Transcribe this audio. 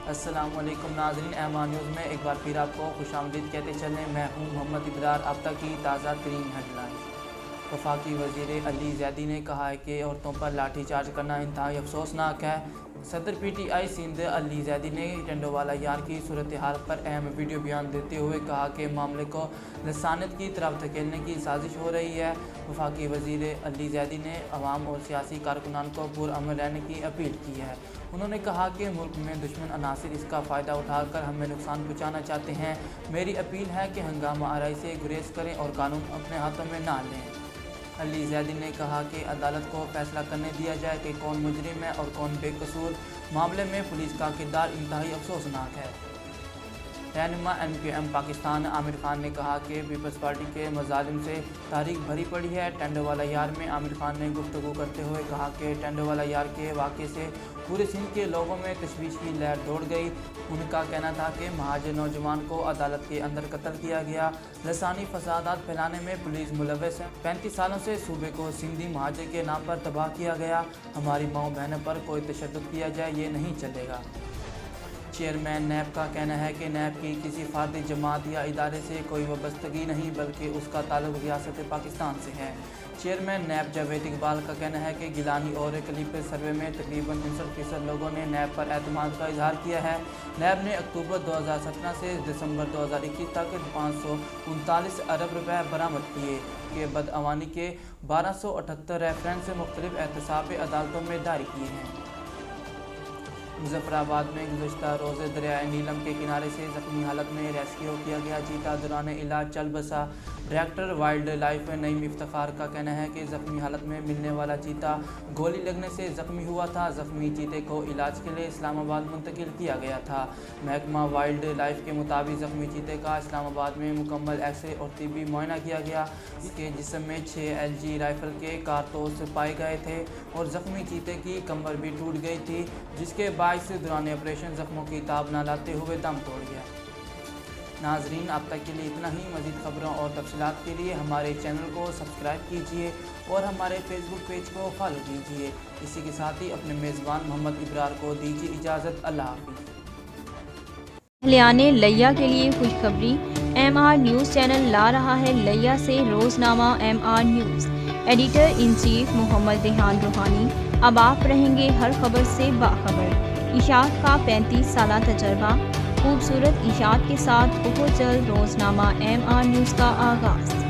السلام علیکم ناظرین، ایم نیوز میں ایک بار پھر آپ کو خوش آمدید کہتے چلیں۔ میں ہوں محمد ابرار۔ اب تک کی تازہ ترین ہیڈ لائنز۔ وفاقی وزیر علی زیدی نے کہا ہے کہ عورتوں پر لاٹھی چارج کرنا انتہائی افسوسناک ہے۔ صدر پی ٹی آئی سندھ علی زیدی نے ٹنڈوالہ یار کی صورتحال پر اہم ویڈیو بیان دیتے ہوئے کہا کہ معاملے کو لسانیت کی طرف دھکیلنے کی سازش ہو رہی ہے۔ وفاقی وزیر علی زیدی نے عوام اور سیاسی کارکنان کو پرامن رہنے کی اپیل کی ہے۔ انہوں نے کہا کہ ملک میں دشمن عناصر اس کا فائدہ اٹھا کر ہمیں نقصان پہنچانا چاہتے ہیں۔ میری اپیل ہے کہ ہنگامہ آرائی سے گریز کریں اور قانون اپنے ہاتھوں میں نہ لیں۔ علی زیدی نے کہا کہ عدالت کو فیصلہ کرنے دیا جائے کہ کون مجرم ہے اور کون بے قصور۔ معاملے میں پولیس کا کردار انتہائی افسوسناک ہے۔ رہنما MQM پاکستان عامر خان نے کہا کہ پیپلز پارٹی کے مظالم سے تاریخ بھری پڑی ہے۔ ٹنڈوالہ یار میں عامر خان نے گفتگو کرتے ہوئے کہا کہ ٹنڈوالہ یار کے واقعے سے پورے سندھ کے لوگوں میں تشویش کی لہر دوڑ گئی۔ ان کا کہنا تھا کہ مہاجر نوجوان کو عدالت کے اندر قتل کیا گیا۔ لسانی فسادات پھیلانے میں پولیس ملوث ہے۔ 35 سالوں سے صوبے کو سندھی مہاجر کے نام پر تباہ کیا گیا۔ ہماری ماؤں بہنوں پر کوئی تشدد کیا جائے، یہ نہیں چلے گا۔ چیئرمین نیب کا کہنا ہے کہ نیب کی کسی فردی جماعت یا ادارے سے کوئی وابستگی نہیں بلکہ اس کا تعلق ریاست پاکستان سے ہے۔ چیئرمین نیب جاوید اقبال کا کہنا ہے کہ گیلانی اور کلیپر سروے میں تقریباً 59% لوگوں نے نیب پر اعتماد کا اظہار کیا ہے۔ نیب نے اکتوبر 2017 سے دسمبر 2021 تک 539 ارب روپے برآمد کیے کہ بدعنوانی کے 1278 ریفرنس مختلف احتسابی عدالتوں میں دائر کیے ہیں۔ مظفر آباد میں گزشتہ روز دریائے نیلم کے کنارے سے زخمی حالت میں ریسکیو کیا گیا چیتا دوران علاج چل بسا۔ ڈائریکٹر وائلڈ لائف نعیم افتخار کا کہنا ہے کہ زخمی حالت میں ملنے والا چیتا گولی لگنے سے زخمی ہوا تھا۔ زخمی چیتے کو علاج کے لیے اسلام آباد منتقل کیا گیا تھا۔ محکمہ وائلڈ لائف کے مطابق زخمی چیتے کا اسلام آباد میں مکمل ایکس رے اور طبی معائنہ کیا گیا۔ اس کے جسم میں 6 LG رائفل کے کارتوس پائے گئے تھے اور زخمی چیتے کی کمر بھی ٹوٹ گئی تھی، جس کے باعث دوران آپریشن زخموں کی تاب نہ لاتے ہوئے دم توڑ گیا۔ ناظرین، اب تک کے لیے اتنا ہی۔ مزید خبروں اور تفصیلات کے لیے ہمارے چینل کو سبسکرائب کیجیے اور ہمارے فیس بک پیج کو فالو کیجیے۔ اسی کے ساتھ ہی اپنے میزبان محمد ابرار کو دیجیے اجازت۔ اللہ حافظ۔ اہلیان لیا کے لیے خوشخبری، MR نیوز چینل لا رہا ہے لیا سے روزنامہ MR News. Editor in chief Mohammad Rehan Rohani. اب آپ رہیں گے ہر خبر سے باخبر۔ اشاعت کا 35 سالہ تجربہ، خوبصورت اشاعت کے ساتھ بہت جلد روزنامہ MR نیوز کا آغاز۔